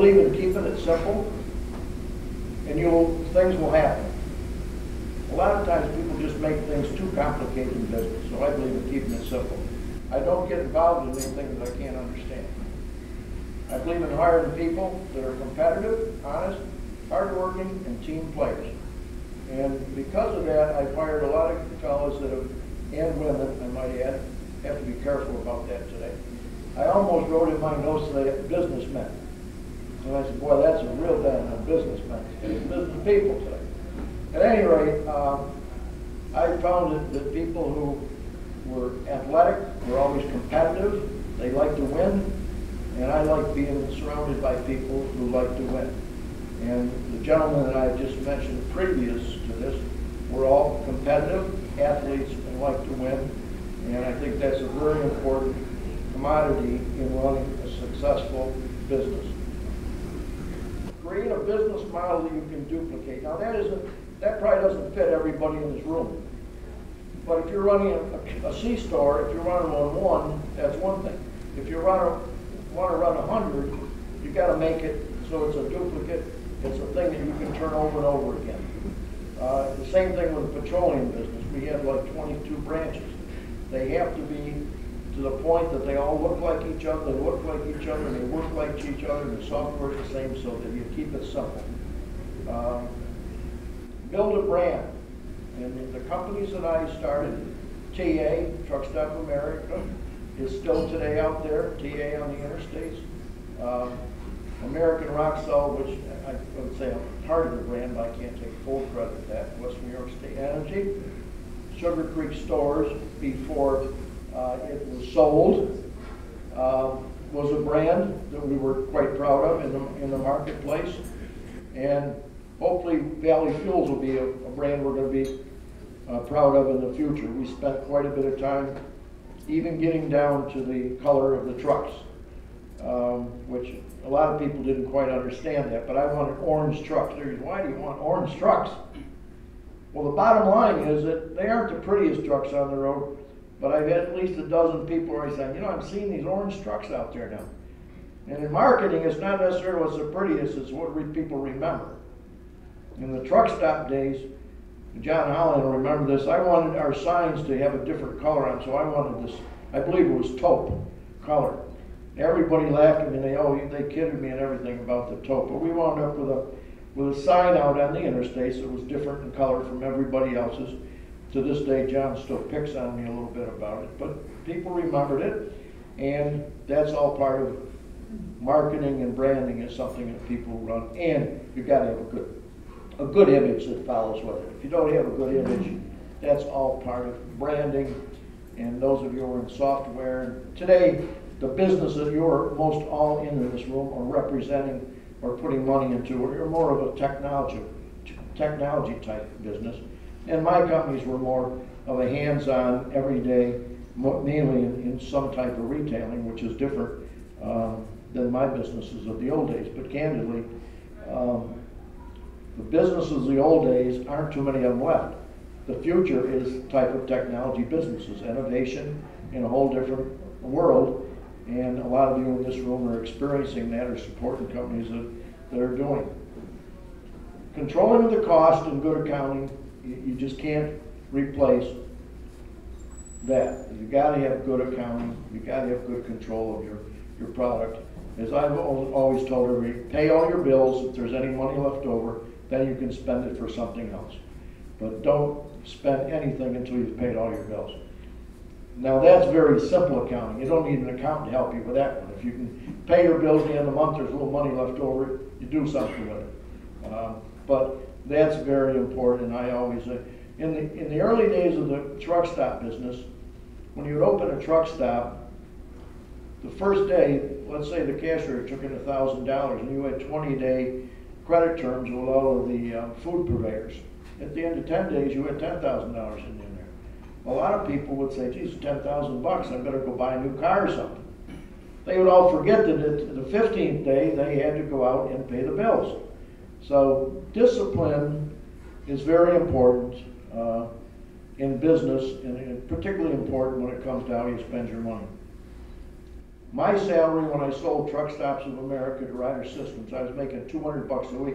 believe in keeping it simple, and things will happen. A lot of times people just make things too complicated in business, so I believe in keeping it simple. I don't get involved in anything that I can't understand. I believe in hiring people that are competitive, honest, hardworking, and team players. And because of that, I've hired a lot of fellows that have, and women, I might add, have to be careful about that today. I almost wrote in my notes today, businessmen. And I said, boy, that's a real bad one, businessmen. It's business people today. At any rate, I found that people who were athletic were always competitive. They like to win. And I like being surrounded by people who like to win. And the gentlemen that I just mentioned previous to this were all competitive athletes and like to win. And I think that's a very important commodity in running a successful business. Create a business model that you can duplicate. Now that probably doesn't fit everybody in this room. But if you're running a C-store, if you're running one, that's one thing. If you want to run 100, you've got to make it so it's a duplicate. It's a thing that you can turn over and over again. The same thing with the petroleum business. We have like 22 branches. They have to be to the point that they all look like each other, they look like each other, and they work like each other, and the software is the same so that you keep it simple. Build a brand. And the companies that I started, TA, Truck Stop America, is still today out there, TA on the interstates. American Rock Salt, which I would say I'm part of the brand, but I can't take full credit for that. West New York State Energy. Sugar Creek Stores, before it was sold, was a brand that we were quite proud of in the marketplace. And hopefully Valley Fuels will be a brand we're going to be proud of in the future. We spent quite a bit of time even getting down to the color of the trucks, which a lot of people didn't quite understand that, but I wanted orange trucks. They're, why do you want orange trucks? Well, the bottom line is that they aren't the prettiest trucks on the road, but I've had at least a dozen people who are saying, you know, I'm seeing these orange trucks out there now. And in marketing, it's not necessarily what's the prettiest, it's what people remember. In the truck stop days, John Holland will remember this, I wanted our signs to have a different color on, so I wanted this, I believe it was taupe color. Everybody laughed at me, and they kidded me and everything about the taupe, but we wound up with a sign out on the interstates that was different in color from everybody else's. To this day, John still picks on me a little bit about it, but people remembered it, and that's all part of marketing and branding is something that people run, and you've got to have a good image that follows with it. If you don't have a good image, that's all part of branding, and those of you who are in software, and today, the business that you're most all in this room are representing or putting money into, or you're more of a technology type business. And my companies were more of a hands-on, everyday, mainly in some type of retailing, which is different than my businesses of the old days. But candidly, the businesses of the old days aren't too many of them left. The future is type of technology businesses, innovation in a whole different world. And a lot of you in this room are experiencing that or supporting companies that are doing. Controlling the cost and good accounting, you just can't replace that. You've got to have good accounting. You've got to have good control of your product. As I've always told everybody, pay all your bills. If there's any money left over, then you can spend it for something else. But don't spend anything until you've paid all your bills. Now that's very simple accounting. You don't need an accountant to help you with that one. If you can pay your bills at the end of the month, there's a little money left over, you do something with it. But that's very important, and I always, in the early days of the truck stop business, when you would open a truck stop, the first day, let's say the cashier took in $1,000 and you had 20-day credit terms with all of the food purveyors. At the end of 10 days, you had $10,000 in there. A lot of people would say, geez, 10,000 bucks, I better go buy a new car or something. They would all forget that at the 15th day, they had to go out and pay the bills. So discipline is very important in business, and particularly important when it comes to how you spend your money. My salary when I sold Truck Stops of America to Ryder Systems, I was making $200 a week.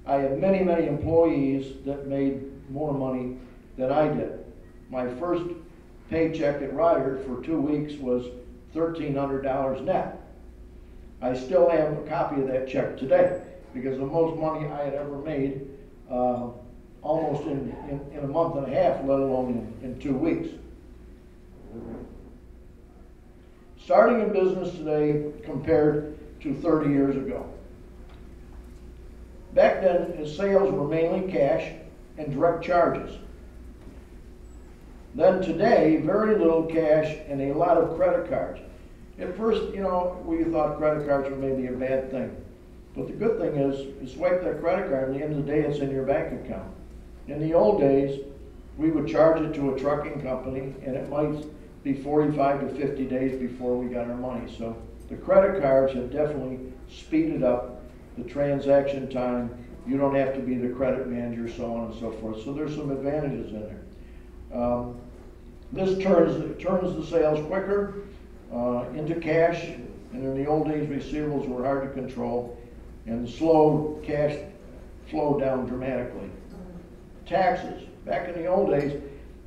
I had many, many employees that made more money than I did. My first paycheck at Ryder for 2 weeks was $1,300 net. I still have a copy of that check today because the most money I had ever made almost in a month and a half, let alone in 2 weeks. Starting a business today compared to 30 years ago. Back then, sales were mainly cash and direct charges. Then today, very little cash and a lot of credit cards. At first, you know, we thought credit cards were maybe a bad thing. But the good thing is, you swipe that credit card, and at the end of the day, it's in your bank account. In the old days, we would charge it to a trucking company, and it might be 45 to 50 days before we got our money. So the credit cards have definitely speeded up the transaction time. You don't have to be the credit manager, so on and so forth. So there's some advantages in there. This turns the sales quicker into cash, and in the old days, receivables were hard to control, and the slow cash flowed down dramatically. Taxes. Back in the old days,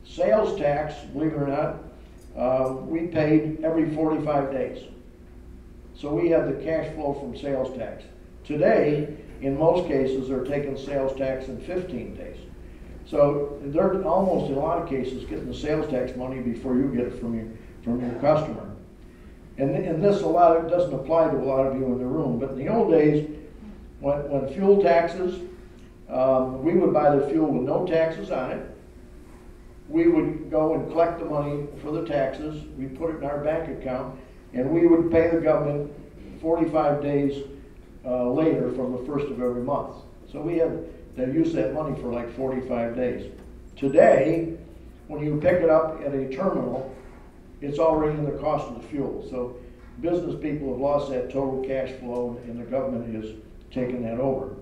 sales tax, believe it or not, we paid every 45 days. So we have the cash flow from sales tax. Today, in most cases, they're taking sales tax in 15 days. So they're almost, in a lot of cases, getting the sales tax money before you get it from your customer. And this doesn't apply to a lot of you in the room, but in the old days, when fuel taxes, we would buy the fuel with no taxes on it. We would go and collect the money for the taxes, we put it in our bank account, and we would pay the government 45 days later from the first of every month. So we had to use that money for like 45 days. Today, when you pick it up at a terminal, it's already in the cost of the fuel. So business people have lost that total cash flow, and the government is taking that over.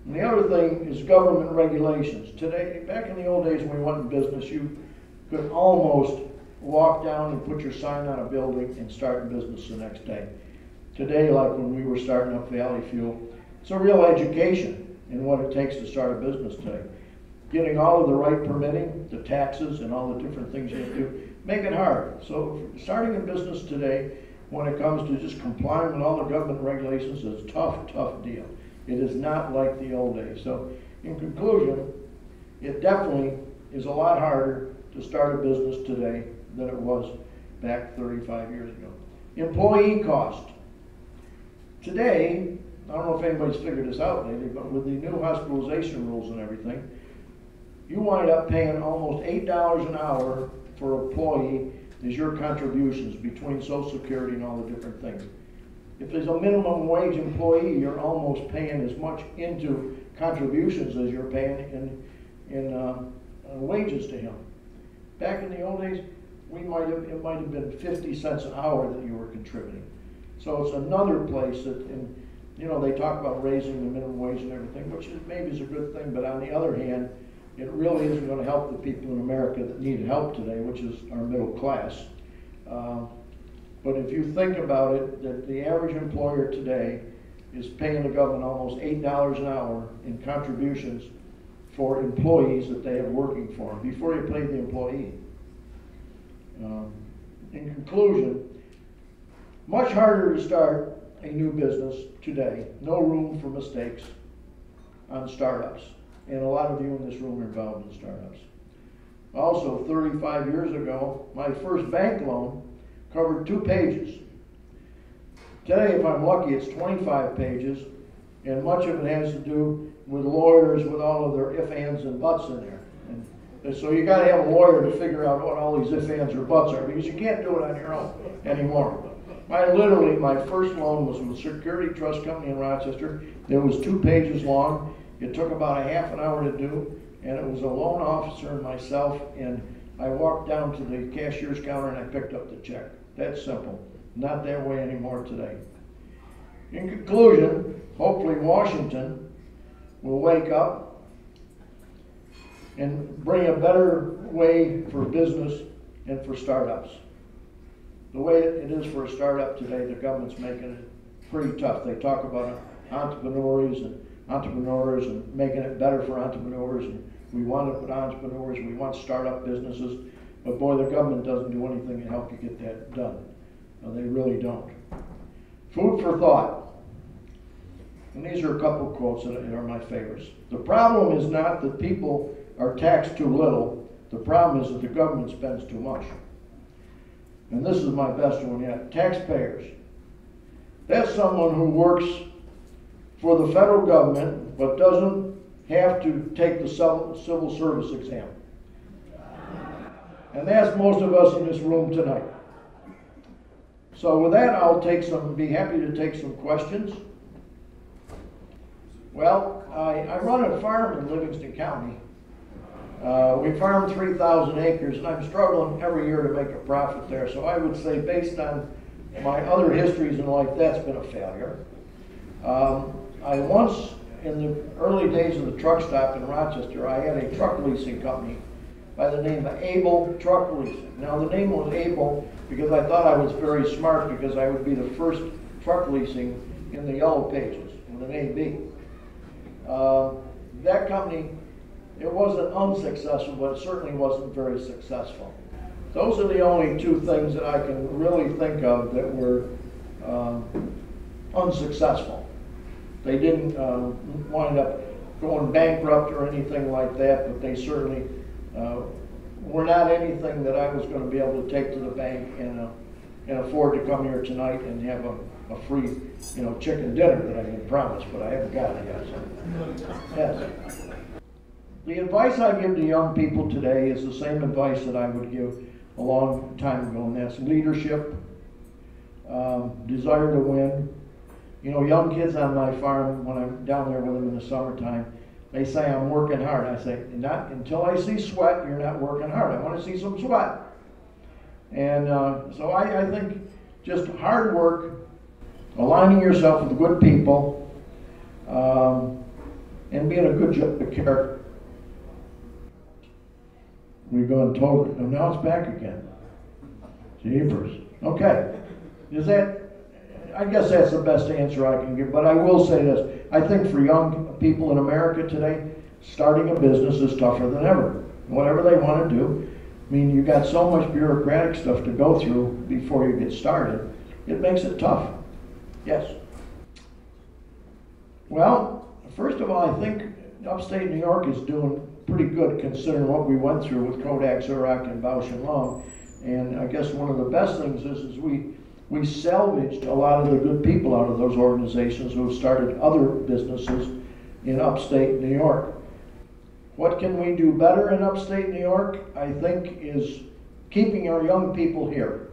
And the other thing is government regulations. Today, back in the old days when we went in business, you could almost walk down and put your sign on a building and start business the next day. Today, like when we were starting up Valley Fuel, it's a real education in what it takes to start a business today. Getting all of the right permitting, the taxes, and all the different things you have to do, make it hard. So starting a business today, when it comes to just complying with all the government regulations, is a tough, tough deal. It is not like the old days. So in conclusion, it definitely is a lot harder to start a business today than it was back 35 years ago. Employee cost. Today, I don't know if anybody's figured this out lately, but with the new hospitalization rules and everything, you wind up paying almost $8 an hour for an employee as your contributions between Social Security and all the different things. If there's a minimum wage employee, you're almost paying as much into contributions as you're paying in wages to him. Back in the old days, it might have been 50 cents an hour that you were contributing. So it's another place that, they talk about raising the minimum wage and everything, which maybe is a good thing, but on the other hand, it really isn't going to help the people in America that need help today, which is our middle class. But if you think about it, that the average employer today is paying the government almost $8 an hour in contributions for employees that they have working for them before you pay the employee. In conclusion, much harder to start a new business today. No room for mistakes on startups. And a lot of you in this room are involved in startups. Also, 35 years ago, my first bank loan covered 2 pages. Today, if I'm lucky, it's 25 pages, and much of it has to do with lawyers with all of their ifs, ands, and buts in there. And so you got to have a lawyer to figure out what all these ifs, ands, or buts are, because you can't do it on your own anymore. My first loan was with Security Trust Company in Rochester. It was 2 pages long. It took about a half an hour to do, and it was a loan officer and myself, and I walked down to the cashier's counter and I picked up the check. That's simple. Not that way anymore today. In conclusion, hopefully Washington will wake up and bring a better way for business and for startups. the way it is for a startup today, the government's making it pretty tough. They talk about entrepreneurs and making it better for entrepreneurs, and we want to put entrepreneurs, we want startup businesses, but boy, the government doesn't do anything to help you get that done. No, they really don't. Food for thought. And these are a couple of quotes that are my favorites. The problem is not that people are taxed too little. The problem is that the government spends too much. And this is my best one yet. Taxpayers. That's someone who works for the federal government but doesn't have to take the civil service exam. And that's most of us in this room tonight. So with that, I'll be happy to take some questions. Well, I run a farm in Livingston County. We farm 3,000 acres, and I'm struggling every year to make a profit there. So I would say, based on my other histories in life, that's been a failure. I once, in the early days of the truck stop in Rochester, I had a truck leasing company by the name of Able Truck Leasing. Now, the name was Able because I thought I was very smart, because I would be the first truck leasing in the Yellow Pages with an AB. That company, it wasn't unsuccessful, but it certainly wasn't very successful. Those are the only two things that I can really think of that were unsuccessful. They didn't wind up going bankrupt or anything like that, but they certainly were not anything that I was going to be able to take to the bank and afford to come here tonight and have a free, chicken dinner that I had promised, but I haven't got it yet. Yes. The advice I give to young people today is the same advice that I would give a long time ago, and that's leadership, desire to win. Young kids on my farm, when I'm down there with them in the summertime, they say I'm working hard. I say, not until I see sweat, you're not working hard. I want to see some sweat. And so I think just hard work, aligning yourself with good people, and being a good character. We're going totally, and now it's back again. Jeepers. Okay. I guess that's the best answer I can give, but I will say this. I think for young people in America today, starting a business is tougher than ever. Whatever they want to do, you got so much bureaucratic stuff to go through before you get started. It makes it tough. Yes? Well, first of all, I think upstate New York is doing pretty good considering what we went through with Kodak, Xerox, and Bausch & Lomb. And I guess one of the best things is we salvaged a lot of the good people out of those organizations who have started other businesses in upstate New York. What can we do better in upstate New York, I think, is keeping our young people here.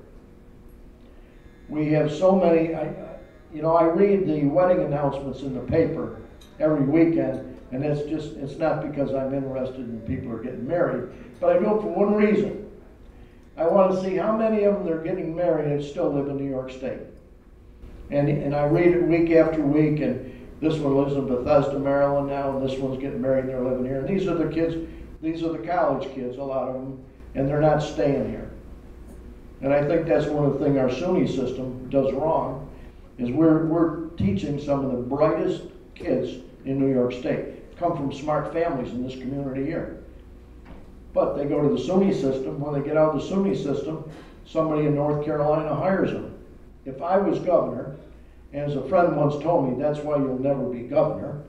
We have so many, I read the wedding announcements in the paper every weekend, and it's not because I'm interested in people who are getting married, but I do it for one reason. I want to see how many of them are getting married and still live in New York State. And I read it week after week, and this one lives in Bethesda, Maryland now, and this one's getting married and they're living here. And these are the kids, these are the college kids, a lot of them, and they're not staying here. And I think that's one of the things our SUNY system does wrong, is we're teaching some of the brightest kids in New York State, come from smart families in this community here. But they go to the SUNY system. When they get out of the SUNY system, somebody in North Carolina hires them. If I was governor, and as a friend once told me, that's why you'll never be governor,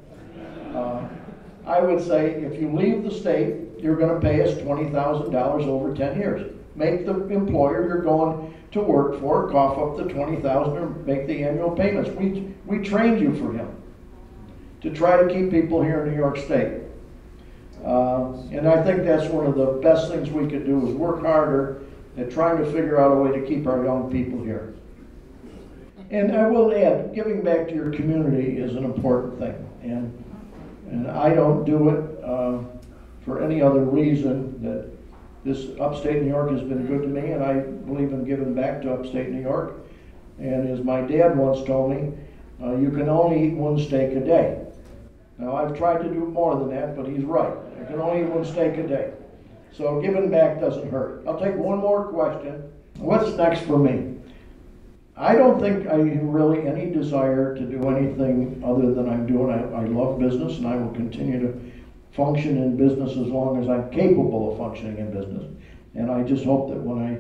I would say, if you leave the state, you're going to pay us $20,000 over 10 years. Make the employer you're going to work for cough up the $20,000 or make the annual payments. We trained you for him to try to keep people here in New York State. And I think that's one of the best things we could do, is work harder at trying to figure out a way to keep our young people here. And I will add, giving back to your community is an important thing. And I don't do it for any other reason. That this upstate New York has been good to me, and I believe in giving back to upstate New York. And as my dad once told me, you can only eat one steak a day. Now, I've tried to do more than that, but he's right. I can only eat one steak a day. So giving back doesn't hurt. I'll take one more question. What's next for me? I don't think I have really any desire to do anything other than I'm doing. I love business, and I will continue to function in business as long as I'm capable of functioning in business. And I just hope that when I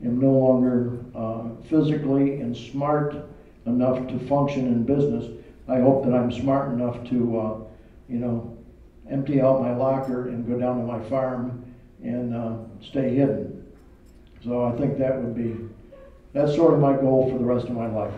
am no longer physically and smart enough to function in business, I hope that I'm smart enough to, you know, empty out my locker and go down to my farm and stay hidden. So I think that's sort of my goal for the rest of my life.